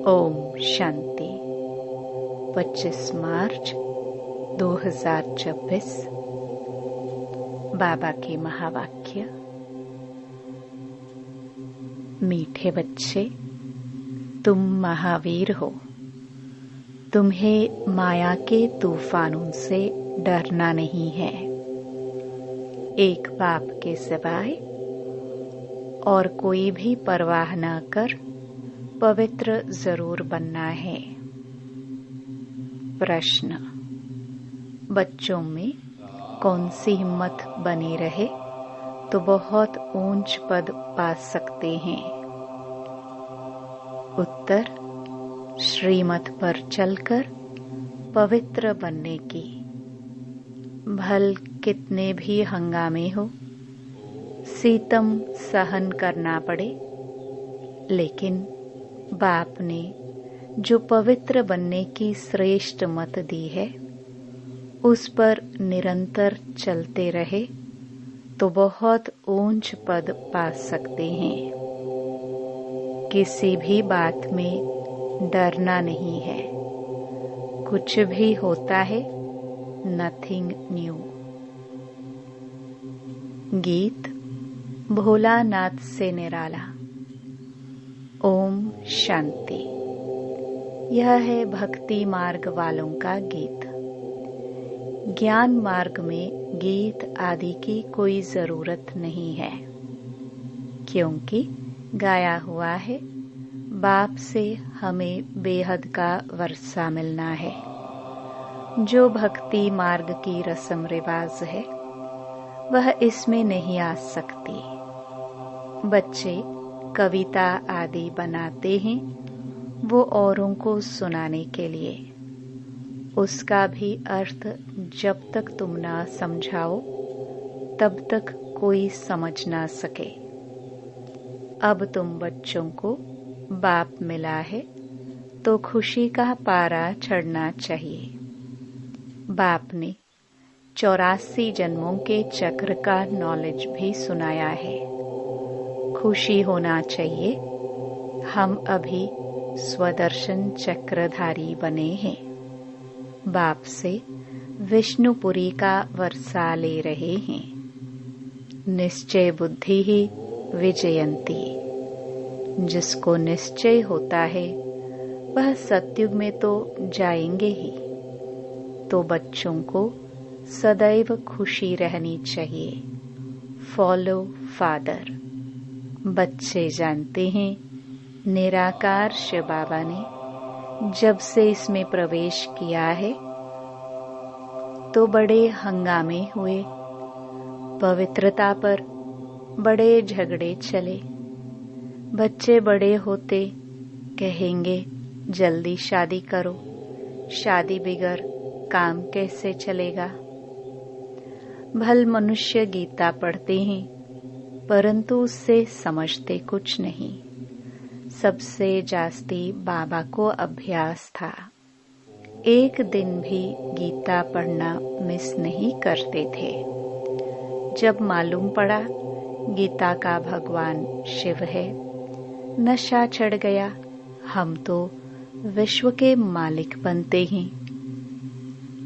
ओम शांति। 25 मार्च 2026। बाबा के महावाक्य। मीठे बच्चे, तुम महावीर हो। तुम्हें माया के तूफानों से डरना नहीं है। एक बाप के सिवाय और कोई भी परवाह न कर पवित्र जरूर बनना है। प्रश्न: बच्चों में कौन सी हिम्मत बनी रहे तो बहुत ऊंच पद पा सकते हैं? उत्तर: श्रीमत पर चलकर पवित्र बनने की। भल कितने भी हंगामे हो, सीतम सहन करना पड़े, लेकिन बाप ने जो पवित्र बनने की श्रेष्ठ मत दी है उस पर निरंतर चलते रहे तो बहुत ऊंच पद पा सकते हैं। किसी भी बात में डरना नहीं है। कुछ भी होता है, नथिंग न्यू। गीत भोलानाथ से निराला। ओम शांति। यह है भक्ति मार्ग वालों का गीत। ज्ञान मार्ग में गीत आदि की कोई जरूरत नहीं है, क्योंकि गाया हुआ है बाप से हमें बेहद का वर्षा मिलना है। जो भक्ति मार्ग की रस्म रिवाज है वह इसमें नहीं आ सकती। बच्चे कविता आदि बनाते हैं वो औरों को सुनाने के लिए। उसका भी अर्थ जब तक तुम ना समझाओ तब तक कोई समझ ना सके। अब तुम बच्चों को बाप मिला है तो खुशी का पारा चढ़ना चाहिए। बाप ने 84 जन्मों के चक्र का नॉलेज भी सुनाया है। खुशी होना चाहिए। हम अभी स्वदर्शन चक्रधारी बने हैं। बाप से विष्णुपुरी का वर्षा ले रहे हैं। निश्चय बुद्धि ही विजयंती। जिसको निश्चय होता है वह सतयुग में तो जाएंगे ही। तो बच्चों को सदैव खुशी रहनी चाहिए। Follow father. बच्चे जानते हैं निराकार शिव बाबा ने जब से इसमें प्रवेश किया है तो बड़े हंगामे हुए, पवित्रता पर बड़े झगड़े चले। बच्चे बड़े होते कहेंगे जल्दी शादी करो, शादी बिगड़ काम कैसे चलेगा। भल मनुष्य गीता पढ़ते हैं परंतु उससे समझते कुछ नहीं। सबसे जास्ती बाबा को अभ्यास था। एक दिन भी गीता पढ़ना मिस नहीं करते थे। जब मालूम पड़ा गीता का भगवान शिव है, नशा चढ़ गया। हम तो विश्व के मालिक बनते हैं।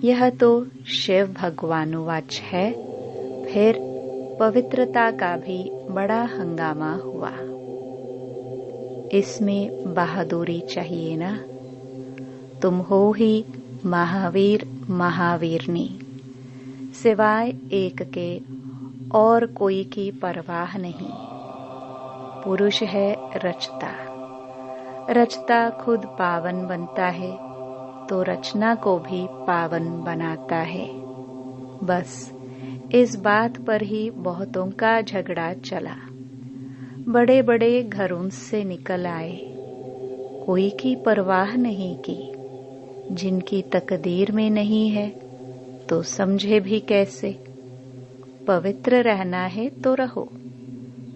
यह तो शिव भगवानुवाच है। फिर पवित्रता का भी बड़ा हंगामा हुआ। इसमें बहादुरी चाहिए ना। तुम हो ही महावीर महावीरनी। सिवाय एक के और कोई की परवाह नहीं। पुरुष है रचता। रचता खुद पावन बनता है तो रचना को भी पावन बनाता है। बस इस बात पर ही बहुतों का झगड़ा चला। बड़े बड़े घरों से निकल आए, कोई की परवाह नहीं की। जिनकी तकदीर में नहीं है तो समझे भी कैसे। पवित्र रहना है तो रहो,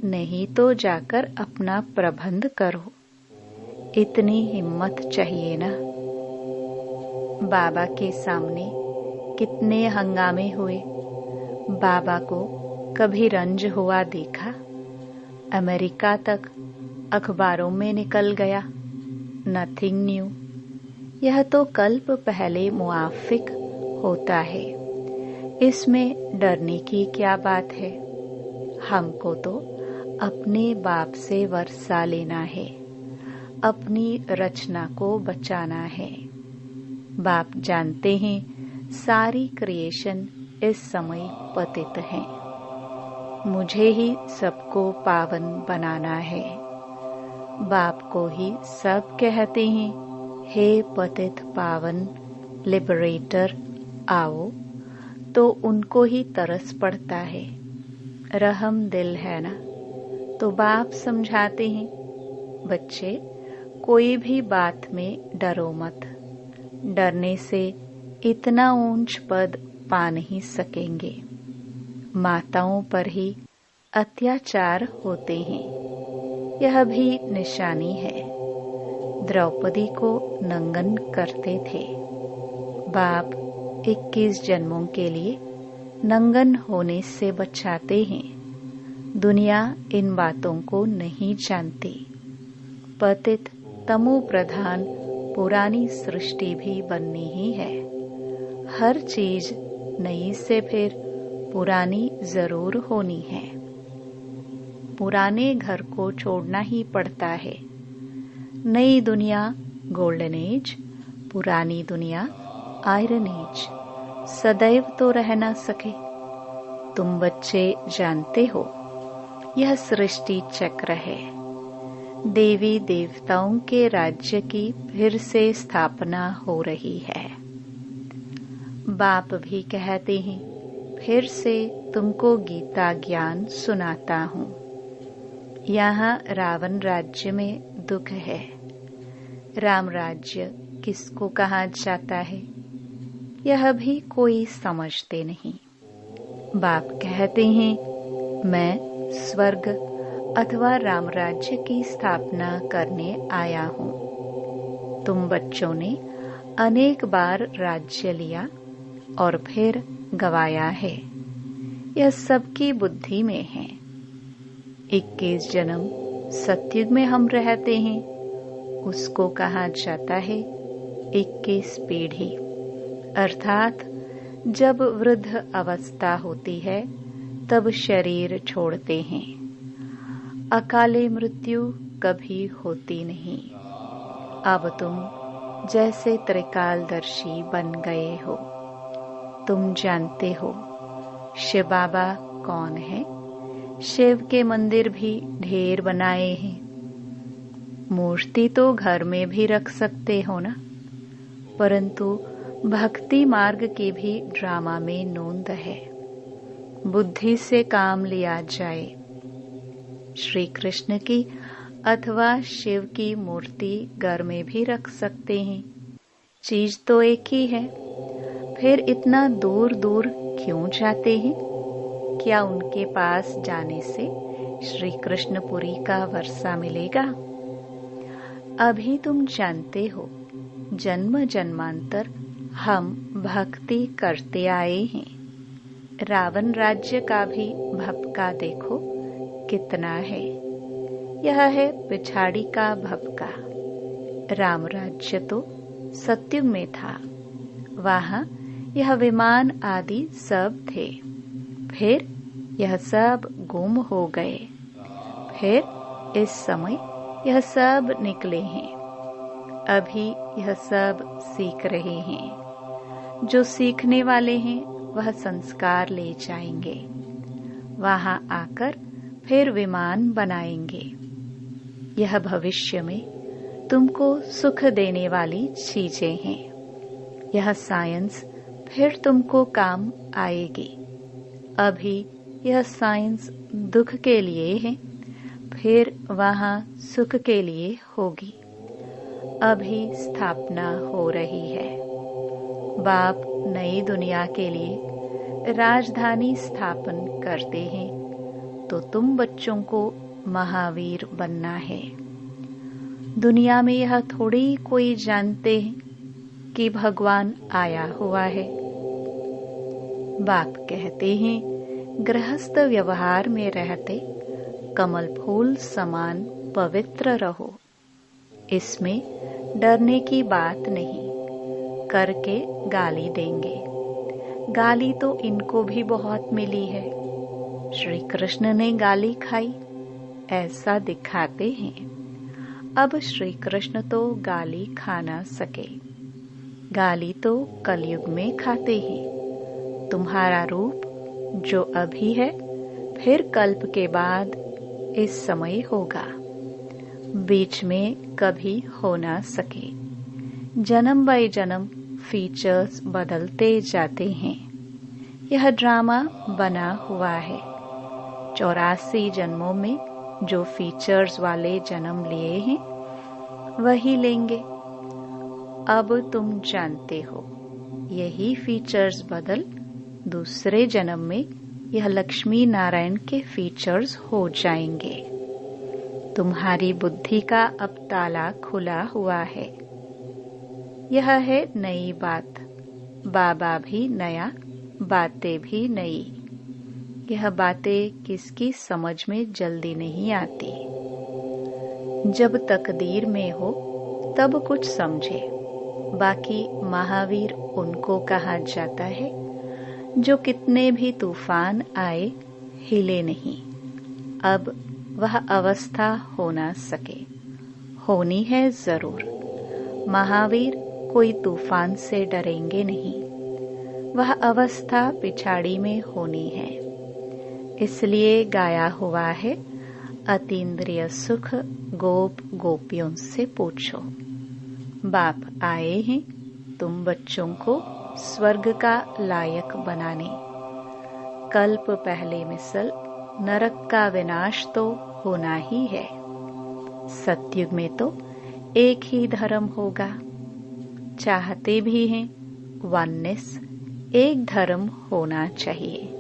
नहीं तो जाकर अपना प्रबंध करो। इतनी हिम्मत चाहिए ना। बाबा के सामने कितने हंगामे हुए। बाबा को कभी रंज हुआ देखा? अमेरिका तक अखबारों में निकल गया। Nothing new. यह तो कल्प पहले मुआफिक होता है, इसमें डरने की क्या बात है। हमको तो अपने बाप से वर्षा लेना है, अपनी रचना को बचाना है। बाप जानते हैं सारी क्रिएशन इस समय पतित है, मुझे ही सबको पावन बनाना है। बाप को ही सब कहते हैं, हे पतित पावन लिबरेटर आओ, तो उनको ही तरस पड़ता है। रहम दिल है ना, तो बाप समझाते हैं, बच्चे कोई भी बात में डरो मत। डरने से इतना ऊंच पद पा नहीं सकेंगे। माताओं पर ही अत्याचार होते हैं, यह भी निशानी है। द्रौपदी को नंगन करते थे। बाप 21 जन्मों के लिए नंगन होने से बचाते हैं। दुनिया इन बातों को नहीं जानती। पतित तमो प्रधान पुरानी सृष्टि भी बननी ही है। हर चीज नई से फिर पुरानी जरूर होनी है। पुराने घर को छोड़ना ही पड़ता है। नई दुनिया गोल्डन एज, पुरानी दुनिया आयरन एज सदैव तो रह ना सके। तुम बच्चे जानते हो यह सृष्टि चक्र है। देवी देवताओं के राज्य की फिर से स्थापना हो रही है। बाप भी कहते हैं, फिर से तुमको गीता ज्ञान सुनाता हूँ। यहाँ रावण राज्य में दुख है। राम राज्य किसको कहा जाता है, यह भी कोई समझते नहीं। बाप कहते हैं, मैं स्वर्ग अथवा राम राज्य की स्थापना करने आया हूँ। तुम बच्चों ने अनेक बार राज्य लिया और फिर गवाया है। यह सबकी बुद्धि में है। 21 जन्म सतयुग में हम रहते हैं, उसको कहा जाता है 21 पीढ़ी। अर्थात जब वृद्ध अवस्था होती है तब शरीर छोड़ते हैं। अकाले मृत्यु कभी होती नहीं। अब तुम जैसे त्रिकालदर्शी बन गए हो। तुम जानते हो शिव बाबा कौन है। शिव के मंदिर भी ढेर बनाए हैं। मूर्ति तो घर में भी रख सकते हो ना, परंतु भक्ति मार्ग की भी ड्रामा में नोंद है। बुद्धि से काम लिया जाए। श्री कृष्ण की अथवा शिव की मूर्ति घर में भी रख सकते हैं, चीज तो एक ही है। फिर इतना दूर दूर क्यों जाते हैं? क्या उनके पास जाने से श्री कृष्णपुरी का वर्षा मिलेगा? अभी तुम जानते हो जन्म जन्मांतर हम भक्ति करते आए हैं। रावण राज्य का भी भपका देखो कितना है। यह है पिछाड़ी का भपका। राम राज्य तो सतयुग में था। वहां यह विमान आदि सब थे। फिर यह सब गुम हो गए। फिर इस समय यह सब निकले हैं। अभी यह सब सीख रहे हैं। जो सीखने वाले हैं वह संस्कार ले जाएंगे। वहां आकर फिर विमान बनाएंगे। यह भविष्य में तुमको सुख देने वाली चीजें हैं। यह साइंस फिर तुमको काम आएगी। अभी यह साइंस दुख के लिए है, फिर वहां सुख के लिए होगी। अभी स्थापना हो रही है। बाप नई दुनिया के लिए राजधानी स्थापन करते हैं, तो तुम बच्चों को महावीर बनना है। दुनिया में यह थोड़ी कोई जानते हैं कि भगवान आया हुआ है। बाप कहते हैं, गृहस्थ व्यवहार में रहते कमल फूल समान पवित्र रहो। इसमें डरने की बात नहीं, करके गाली देंगे। गाली तो इनको भी बहुत मिली है, श्री कृष्ण ने गाली खाई, ऐसा दिखाते हैं। अब श्री कृष्ण तो गाली खा ना सके, गाली तो कलयुग में खाते हैं। तुम्हारा रूप जो अभी है, फिर कल्प के बाद इस समय होगा, बीच में कभी हो ना सके। जन्म बाय जन्म फीचर्स बदलते जाते हैं। यह ड्रामा बना हुआ है। 84 जन्मों में जो फीचर्स वाले जन्म लिए हैं, वही लेंगे। अब तुम जानते हो, यही फीचर्स बदल दूसरे जन्म में यह लक्ष्मी नारायण के फीचर्स हो जाएंगे। तुम्हारी बुद्धि का अब ताला खुला हुआ है। यह है नई बात। बाबा भी नया, बातें भी नई। यह बातें किसकी समझ में जल्दी नहीं आती। जब तकदीर में हो तब कुछ समझे। बाकी महावीर उनको कहा जाता है जो कितने भी तूफान आए हिले नहीं। अब वह अवस्था हो ना सके, होनी है जरूर। महावीर कोई तूफान से डरेंगे नहीं। वह अवस्था पिछाड़ी में होनी है। इसलिए गाया हुआ है, अतीन्द्रिय सुख गोप गोपियों से पूछो। बाप आए हैं तुम बच्चों को स्वर्ग का लायक बनाने। कल्प पहले मिसल नरक का विनाश तो होना ही है। सतयुग में तो एक ही धर्म होगा। चाहते भी हैं वननेस, एक धर्म होना चाहिए।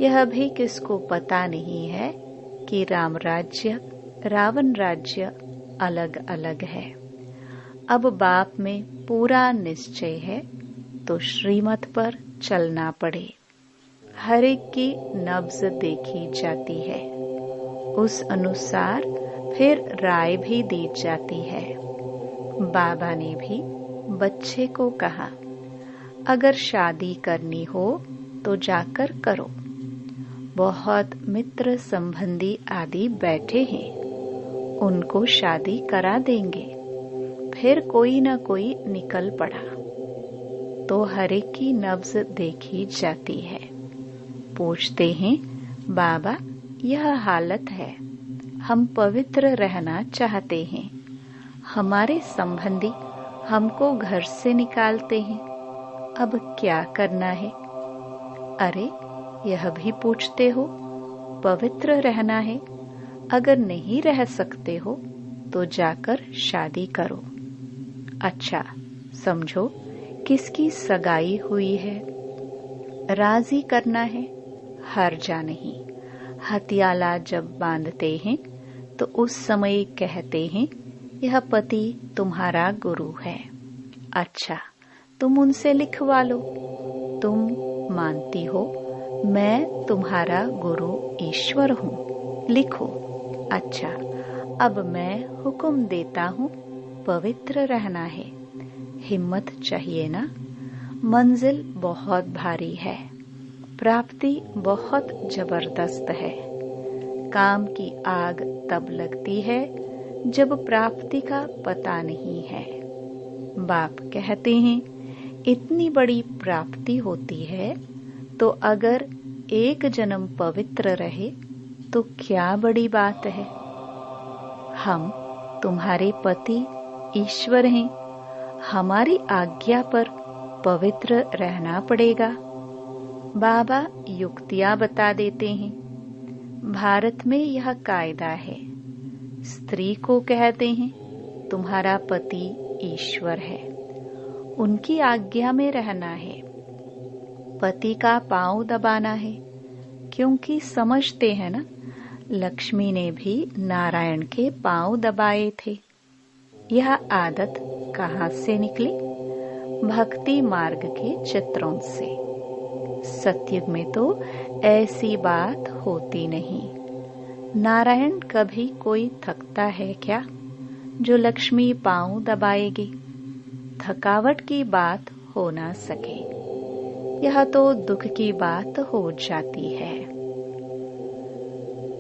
यह भी किसको पता नहीं है कि राम राज्य रावण राज्य अलग अलग है। अब बाप में पूरा निश्चय है तो श्रीमत पर चलना पड़े। हर एक की नब्ज देखी जाती है, उस अनुसार फिर राय भी दी जाती है। बाबा ने भी बच्चे को कहा, अगर शादी करनी हो तो जाकर करो। बहुत मित्र संबंधी आदि बैठे हैं, उनको शादी करा देंगे। फिर कोई न कोई निकल पड़ा तो हर एक की नब्ज देखी जाती है। पूछते हैं, बाबा यह हालत है, हम पवित्र रहना चाहते हैं, हमारे संबंधी हमको घर से निकालते हैं, अब क्या करना है? अरे यह भी पूछते हो, पवित्र रहना है, अगर नहीं रह सकते हो तो जाकर शादी करो। अच्छा समझो किसकी सगाई हुई है, राजी करना है, हर्जा नहीं। हथियाला जब बांधते हैं तो उस समय कहते हैं यह पति तुम्हारा गुरु है। अच्छा तुम उनसे लिखवा लो, तुम मानती हो मैं तुम्हारा गुरु ईश्वर हूँ, लिखो। अच्छा अब मैं हुक्म देता हूँ, पवित्र रहना है। हिम्मत चाहिए ना। मंजिल बहुत भारी है, प्राप्ति बहुत जबरदस्त है। काम की आग तब लगती है जब प्राप्ति का पता नहीं है। बाप कहते हैं इतनी बड़ी प्राप्ति होती है तो अगर एक जन्म पवित्र रहे तो क्या बड़ी बात है। हम तुम्हारे पति ईश्वर हैं, हमारी आज्ञा पर पवित्र रहना पड़ेगा। बाबा युक्तियां बता देते हैं। भारत में यह कायदा है, स्त्री को कहते हैं तुम्हारा पति ईश्वर है, उनकी आज्ञा में रहना है, पति का पांव दबाना है, क्योंकि समझते हैं ना लक्ष्मी ने भी नारायण के पांव दबाए थे। यह आदत कहाँ से निकली? भक्ति मार्ग के चित्रों से। सतयुग में तो ऐसी बात होती नहीं। नारायण कभी कोई थकता है क्या? जो लक्ष्मी पांव दबाएगी, थकावट की बात हो ना सके, यह तो दुख की बात हो जाती है।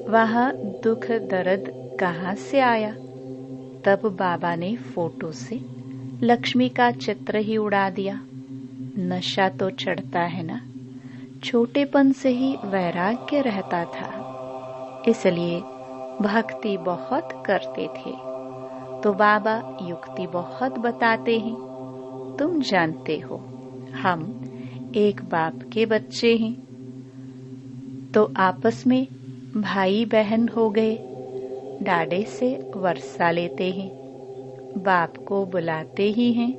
वहाँ दुख दर्द कहाँ से आया? तब बाबा ने फोटो से लक्ष्मी का चित्र ही उड़ा दिया। नशा तो चढ़ता है ना, छोटेपन से ही वैराग्य रहता था, इसलिए भक्ति बहुत करते थे। तो बाबा युक्ति बहुत बताते हैं। तुम जानते हो, हम एक बाप के बच्चे हैं, तो आपस में भाई बहन हो गए, डाडे से वर्षा लेते हैं, बाप को बुलाते ही हैं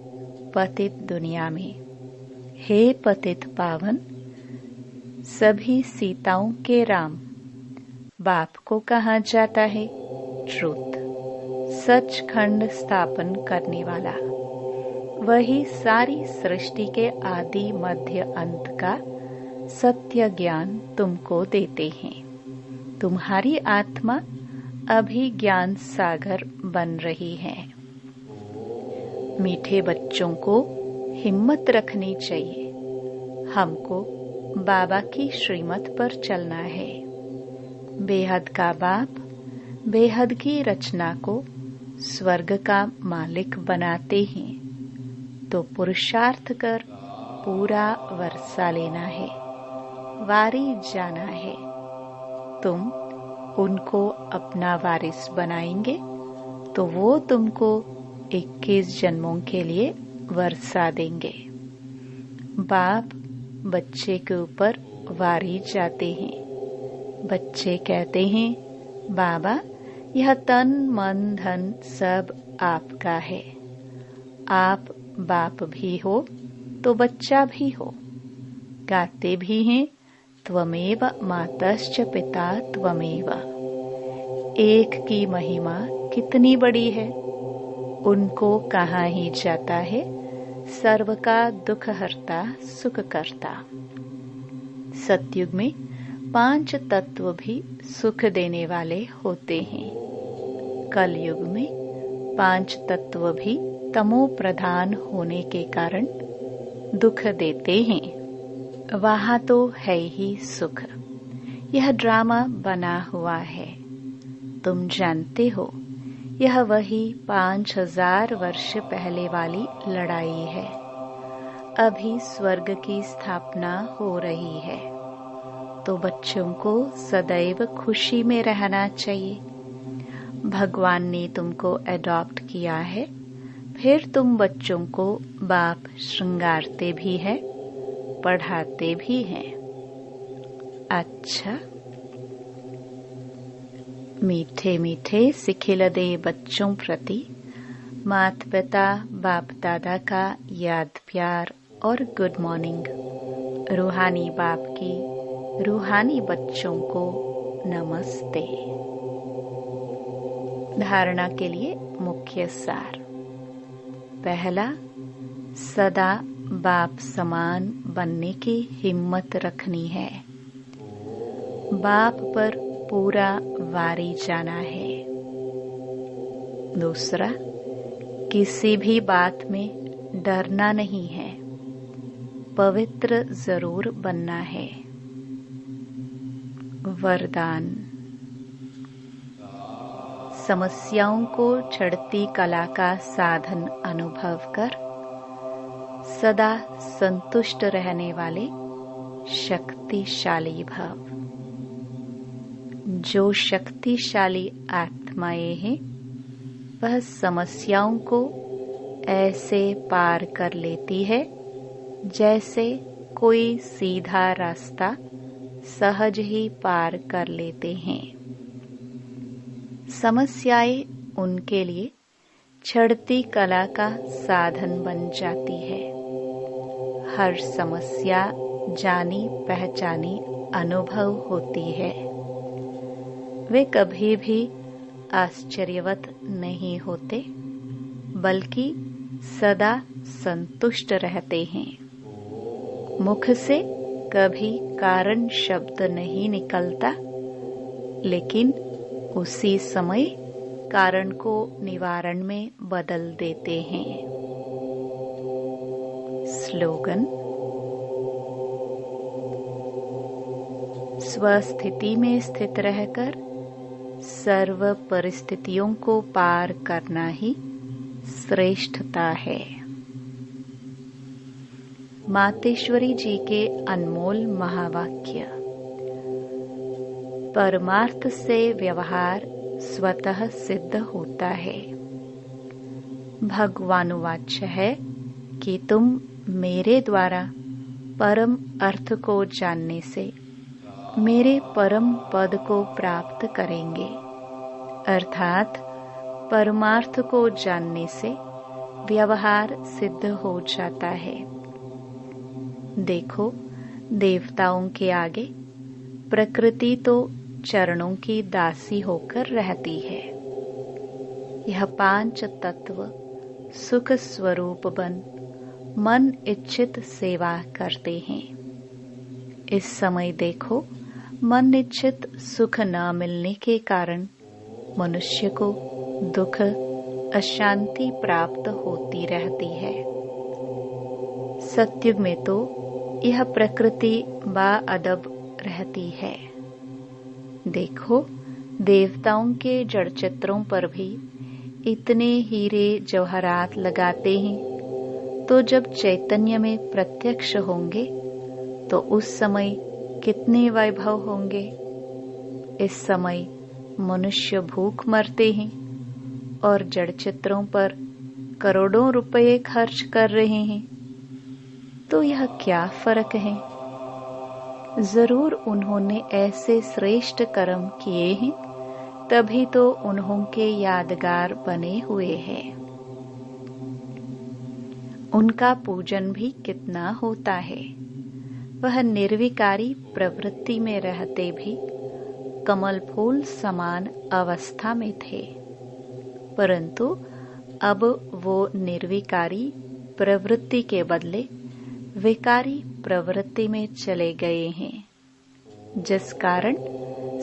पतित दुनिया में। हे पतित पावन, सभी सीताओं के राम, बाप को कहा जाता है ट्रुथ, सचखंड स्थापन करने वाला। वही सारी सृष्टि के आदि मध्य अंत का सत्य ज्ञान तुमको देते हैं। तुम्हारी आत्मा अभी ज्ञान सागर बन रही है। मीठे बच्चों को हिम्मत रखनी चाहिए। हमको बाबा की श्रीमत पर चलना है। बेहद का बाप बेहद की रचना को स्वर्ग का मालिक बनाते हैं, तो पुरुषार्थ कर पूरा वर्षा लेना है, वारी जाना है। तुम उनको अपना वारिस बनाएंगे तो वो तुमको 21 जन्मों के लिए वर्षा देंगे। बाप बच्चे के ऊपर वारी जाते हैं। बच्चे कहते हैं, बाबा यह तन मन धन सब आपका है। आप बाप भी हो तो बच्चा भी हो। गाते भी हैं, त्वमेव मातश्च पिता त्वमेव। एक की महिमा कितनी बड़ी है, उनको कहा ही जाता है सर्व का दुख हरता सुख करता। सतयुग में 5 तत्व भी सुख देने वाले होते हैं। कलयुग में 5 तत्व भी तमो प्रधान होने के कारण दुख देते हैं। वहाँ तो है ही सुख। यह ड्रामा बना हुआ है। तुम जानते हो, यह वही 5000 वर्ष पहले वाली लड़ाई है। अभी स्वर्ग की स्थापना हो रही है, तो बच्चों को सदैव खुशी में रहना चाहिए। भगवान ने तुमको एडॉप्ट किया है, फिर तुम बच्चों को बाप श्रृंगारते भी है, पढ़ाते भी हैं। अच्छा, मीठे मीठे सिखिलदे बच्चों प्रति माता पिता बाप दादा का याद प्यार और गुड मॉर्निंग। रूहानी बाप की रूहानी बच्चों को नमस्ते। धारणा के लिए मुख्य सार। पहला, सदा बाप समान बनने की हिम्मत रखनी है। बाप पर पूरा वारी जाना है। दूसरा, किसी भी बात में डरना नहीं है, पवित्र जरूर बनना है। वरदान। समस्याओं को चढ़ती कला का साधन अनुभव कर सदा संतुष्ट रहने वाले शक्तिशाली भव। जो शक्तिशाली आत्माएं हैं, वह समस्याओं को ऐसे पार कर लेती है जैसे कोई सीधा रास्ता सहज ही पार कर लेते हैं। समस्याएं उनके लिए चढ़ती कला का साधन बन जाती है। हर समस्या जानी पहचानी अनुभव होती है। वे कभी भी आश्चर्यवत नहीं होते, बल्कि सदा संतुष्ट रहते हैं। मुख से कभी कारण शब्द नहीं निकलता, लेकिन उसी समय कारण को निवारण में बदल देते हैं। स्लोगन: स्वस्थिति में स्थित रहकर सर्व परिस्थितियों को पार करना ही श्रेष्ठता है। मातेश्वरी जी के अनमोल महावाक्य। परमार्थ से व्यवहार स्वतः सिद्ध होता है। भगवानुवाच्य है कि तुम मेरे द्वारा परम अर्थ को जानने से मेरे परम पद को प्राप्त करेंगे। अर्थात परमार्थ को जानने से व्यवहार सिद्ध हो जाता है। देखो, देवताओं के आगे प्रकृति तो चरणों की दासी होकर रहती है। यह पांच तत्व सुख स्वरूप बन मन इच्छित सेवा करते हैं। इस समय देखो, मन इच्छित सुख न मिलने के कारण मनुष्य को दुख, अशांति प्राप्त होती रहती है। सतयुग में तो यह प्रकृति बाअदब रहती है। देखो, देवताओं के जड़ चित्रों पर भी इतने हीरे जवाहरात लगाते हैं, तो जब चैतन्य में प्रत्यक्ष होंगे तो उस समय कितने वैभव होंगे। इस समय मनुष्य भूख मरते हैं और जड़ चित्रों पर करोड़ों रुपए खर्च कर रहे हैं, तो यह क्या फर्क है। जरूर उन्होंने ऐसे श्रेष्ठ कर्म किए हैं, तभी तो उन्होंने यादगार बने हुए हैं। उनका पूजन भी कितना होता है। वह निर्विकारी प्रवृत्ति में रहते भी कमल फूल समान अवस्था में थे, परंतु अब वो निर्विकारी प्रवृत्ति के बदले विकारी प्रवृत्ति में चले गए हैं, जिस कारण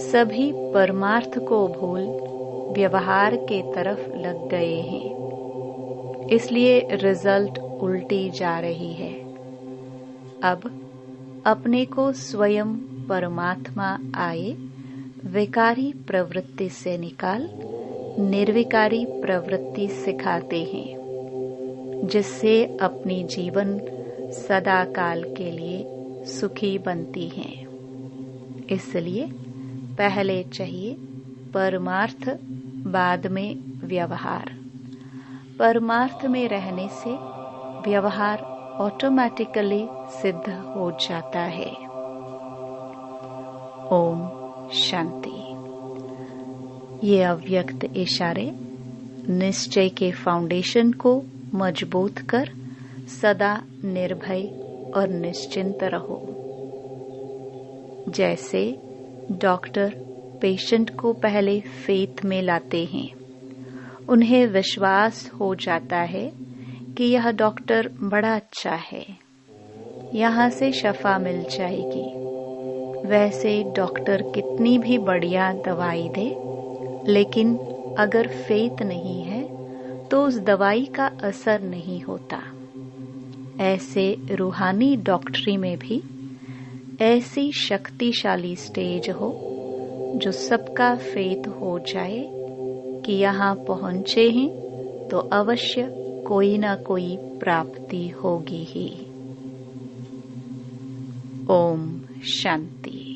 सभी परमार्थ को भूल व्यवहार के तरफ लग गए हैं। इसलिए रिजल्ट उल्टी जा रही है। अब अपने को स्वयं परमात्मा आए विकारी प्रवृत्ति से निकाल निर्विकारी प्रवृत्ति सिखाते हैं, जिससे अपनी जीवन सदा काल के लिए सुखी बनती हैं। इसलिए पहले चाहिए परमार्थ, बाद में व्यवहार। परमार्थ में रहने से व्यवहार ऑटोमेटिकली सिद्ध हो जाता है। ओम शांति। ये अव्यक्त इशारे निश्चय के फाउंडेशन को मजबूत कर सदा निर्भय और निश्चिंत रहो। जैसे डॉक्टर पेशेंट को पहले फेथ में लाते हैं, उन्हें विश्वास हो जाता है कि यह डॉक्टर बड़ा अच्छा है, यहाँ से शफा मिल जाएगी। वैसे डॉक्टर कितनी भी बढ़िया दवाई दे, लेकिन अगर फेथ नहीं है तो उस दवाई का असर नहीं होता। ऐसे रूहानी डॉक्टरी में भी ऐसी शक्तिशाली स्टेज हो जो सबका फेथ हो जाए कि यहाँ पहुँचे हैं तो अवश्य कोई ना कोई प्राप्ति होगी ही। ओम शांति।